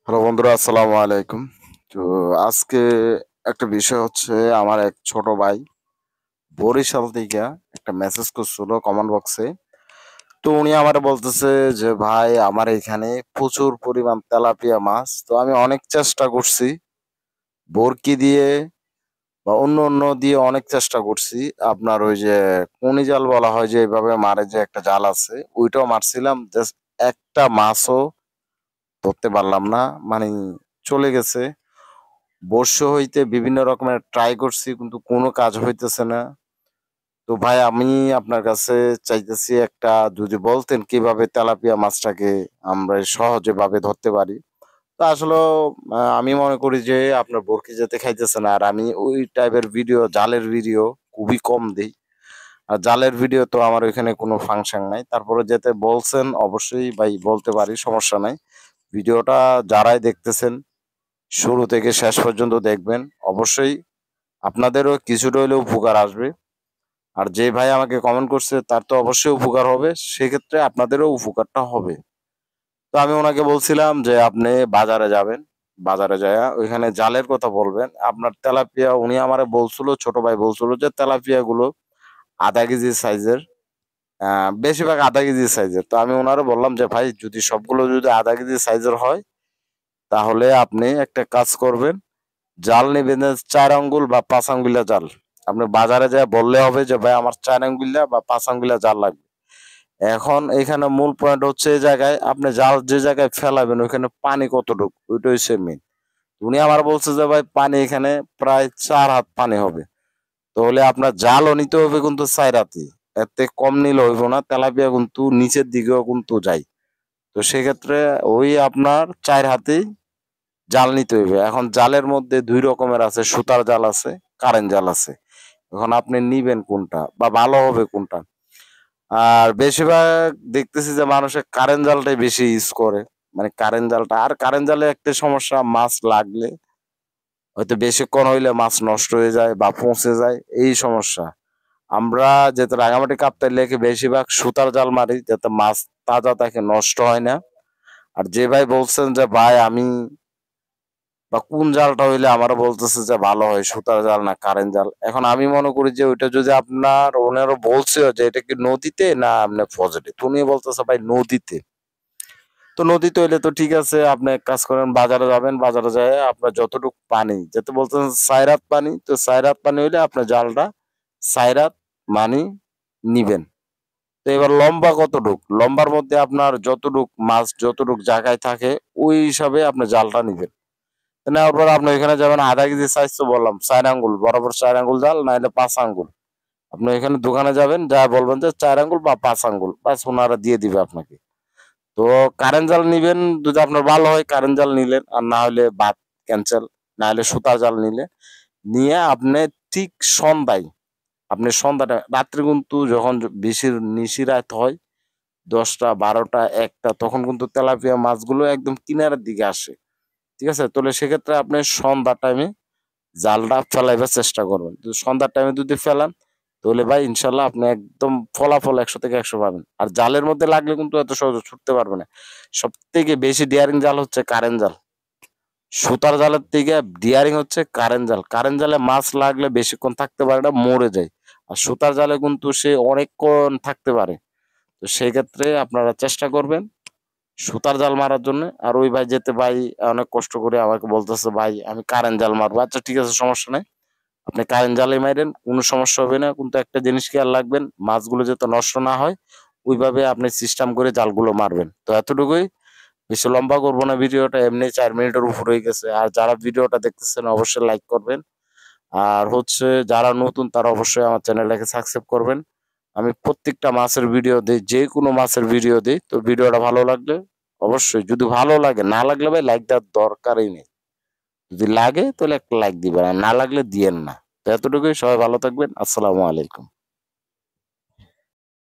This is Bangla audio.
হ্যালো বন্ধুরা, আসসালামু আলাইকুম। তো আজকে একটা বিষয় হচ্ছে, আমার এক ছোট ভাই বরিশাল থেকে একটা মেসেজ করছিল কমেন্ট বক্সে। তো উনি আমারে বলতেছে যে, "ভাই আমার এখানে প্রচুর পরিমাণ তেলাপিয়া মাছ।" তো আমি অনেক চেষ্টা করছি বরকি দিয়ে বা অন্য দিয়ে অনেক চেষ্টা করছি। আপনার ওই যে কুনি জাল বলা হয় যে এভাবে মারে, যে একটা জাল আছে, ওইটাও মারছিলাম। জাস্ট একটা মাছও ধরতে পারলাম না। মানে চলে গেছে। বর্ষ হইতে বিভিন্ন রকমের ট্রাই করছি, কিন্তু কোনো কাজ হইতেছে না। তো ভাই আমি আপনার কাছে চাইতেছি, একটা যদি বলতেন কিভাবে তেলাপিয়া মাছটাকে আমরা সহজে ভাবে ধরতে পারি। তো আসলেও আমি মনে করি যে আপনার বরকি যাতে খাইতেছে না। আর আমি ওই টাইপের ভিডিও, জালের ভিডিও খুবই কম দেই। আর জালের ভিডিও তো আমার ওইখানে কোনো ফাংশন নাই। তারপরে যেতে বলছেন অবশ্যই ভাই বলতে পারি, সমস্যা নাই। ভিডিওটা যারাই দেখতেছেন শুরু থেকে শেষ পর্যন্ত দেখবেন। অবশ্যই আপনাদেরও কিছুটা হইলেও উপকার আসবে। আর যে ভাই আমাকে কমেন্ট করছে তার তো অবশ্যই উপকার হবে। সেক্ষেত্রে আপনাদেরও উপকারটা হবে। তো আমি উনাকে বলছিলাম যে, "আপনি বাজারে যাবেন। বাজারে যায়া ওইখানে জালের কথা বলবেন। আপনার তেলাপিয়া", উনি আমারে বলছিল, ছোট ভাই বলছিল যে তেলাপিয়া গুলো ০.৫ কেজি সাইজের, আ বেশিরভাগ ০.৫ কেজি সাইজের। তো আমি উনারে বললাম যে, "ভাই যদি সবগুলো যদি ০.৫ কেজি সাইজের হয়, তাহলে আপনি একটা কাজ করবেন, জাল নিবেন ৪ আঙ্গুল বা ৫ আঙ্গুলিয়া জাল। আপনি বাজারে যেয়ে বললে হবে যে, "ভাই আমার ৪ আঙ্গুলিয়া বা ৫ আঙ্গুলিয়া জাল লাগবে।" এখন এখানে মূল পয়েন্ট হচ্ছে, এই জায়গায় আপনি জাল যে জায়গায় ফেলাবেন ওইখানে পানি কতটুক, ওইটা হইছে মেইন। উনি আমার বলছে যে, "ভাই পানি এখানে প্রায় ৪ হাত পানি হবে।" তাহলে আপনার জালও নিতে হবে কিন্তু ৪ হাতই। এর থেকে কম নিলে হইব না। তেলাপিয়া কিন্তু নিচের দিকেও কিন্তু যায়। তো সেক্ষেত্রে ওই আপনার ৪ হাতেই জাল নিতে হইবে। এখন জালের মধ্যে ২ রকমের আছে, সুতার জাল আছে, কারেন্ট জাল আছে। এখন আপনি নিবেন কোনটা বা ভালো হবে কোনটা? আর বেশিরভাগ দেখতেছি যে মানুষে কারেন্ট জালটাই বেশি ইউজ করে। মানে কারেন্ট জালটা, আর কারেন্ট জালে একটা সমস্যা, মাছ লাগলে হয়তো বেশিক্ষণ হইলে মাছ নষ্ট হয়ে যায় বা পচে যায়, এই সমস্যা। আমরা যেহেতু রাঙামাটি কাপ্তাই লেকে বেশিরভাগ সুতার জাল মারি, যাতে মাছ তাজা থাকে, নষ্ট হয় না। আর যে ভাই বলছেন যে, "ভাই আমি", বা কোন জালটা হইলে আমারও বলতেছে যে ভালো হয়, সুতার জাল না কারেন্ট জাল। এখন আমি মনে করি যে ওইটা যদি আপনার, ওনারও বলছে যে এটা কি নদীতে না আপনার ফজরে। তো উনি বলতেছে ভাই নদীতে। তো নদীতে হইলে তো ঠিক আছে, আপনি এক কাজ করেন, বাজারে যাবেন, বাজারে যেয়ে আপনার যতটুক পানি, যেহেতু বলতেছেন ৪ হাত পানি, তো ৪ হাত পানি হইলে আপনার জালটা ৪ হাত মানি নিবেন। তো এবার লম্বা কতটুক? লম্বার মধ্যে আপনার যতটুক মাছ যতটুক জায়গায় থাকে ওই হিসাবে আপনি জালটা নিবেন। নেওয়ার পর আপনি ওইখানে যাবেন, ০.৫ কেজি সাইজ তো বললাম, ৪ আঙ্গুল, বরাবর ৪ আঙ্গুল জাল, নাইলে ৫ আঙ্গুল। আপনি ওইখানে দোকানে যাবেন, যায়া বলবেন যে ৪ আঙ্গুল বা ৫ আঙ্গুল, বাস উনারা দিয়ে দিবে আপনাকে। তো কারেন্ট জাল নিবেন, যদি আপনার ভালো হয় কারেন্ট জাল নিলেন, আর না হলে বাদ, ক্যানসেল। না হলে সুতার জাল নিলে, নিয়ে আপনি ঠিক সন্ধ্যায়, আপনি সন্ধ্যাটা, রাত্রে কিন্তু যখন বেশি নিশিরাত হয়, ১০টা, ১২টা, ১টা, তখন কিন্তু তেলাপিয়া মাছগুলো একদম কিনারের দিকে আসে। ঠিক আছে? তাহলে সেক্ষেত্রে আপনি সন্ধ্যার টাইমে জালটা ফেলাইবার চেষ্টা করবেন। যদি সন্ধ্যার টাইমে যদি ফেলান, তাহলে ভাই ইনশাআল্লাহ আপনি একদম ফলাফল ১০০ থেকে ১০০ পাবেন। আর জালের মধ্যে লাগলে কিন্তু এত সহজে ছুটতে পারবে না। সবথেকে বেশি ডেয়ারিং জাল হচ্ছে কারেন্ট জাল। সুতার জালের থেকে ডেয়ারিং হচ্ছে কারেন্ট জাল। কারেন্ট জালে মাছ লাগলে বেশিক্ষণ থাকতে পারে না, মরে যায়। আর সুতার জালে কিন্তু সে অনেকক্ষণ থাকতে পারে। তো সেক্ষেত্রে আপনারা চেষ্টা করবেন সুতার জাল মারার জন্যে। আর ওই ভাই যেতে, ভাই অনেক কষ্ট করে আমাকে বলতেছে, "ভাই আমি কারেন্ট জাল মারবো।" আচ্ছা ঠিক আছে, সমস্যা নাই। আপনি কারেন্ট জালেই মাইরেন, কোনো সমস্যা হবে না। কিন্তু একটা জিনিস খেয়াল রাখবেন, মাছগুলো যাতে নষ্ট না হয়, ওইভাবে আপনি সিস্টেম করে জালগুলো মারবেন। তো এতটুকুই। বেশি লম্বা করব না ভিডিওটা, এমনি ৪ মিনিটের উপর হয়ে গেছে। আর যারা ভিডিওটা দেখতেছেন অবশ্যই লাইক করবেন। আর হচ্ছে যারা নতুন তারা অবশ্যই আমার চ্যানেলটাকে সাবস্ক্রাইব করবেন। আমি প্রত্যেকটা মাছের ভিডিও দেই, যেকোনো মাছের ভিডিও দেই। তো ভিডিওটা ভালো লাগলে অবশ্যই, যদি ভালো লাগে, না লাগলে ভাই লাইক দেওয়ার দরকারই নেই। যদি লাগে তাহলে একটা লাইক দিবেন, আর না লাগলে দিয়েন না। তো এতটুকুই। সবাই ভালো থাকবেন। আসসালামু আলাইকুম।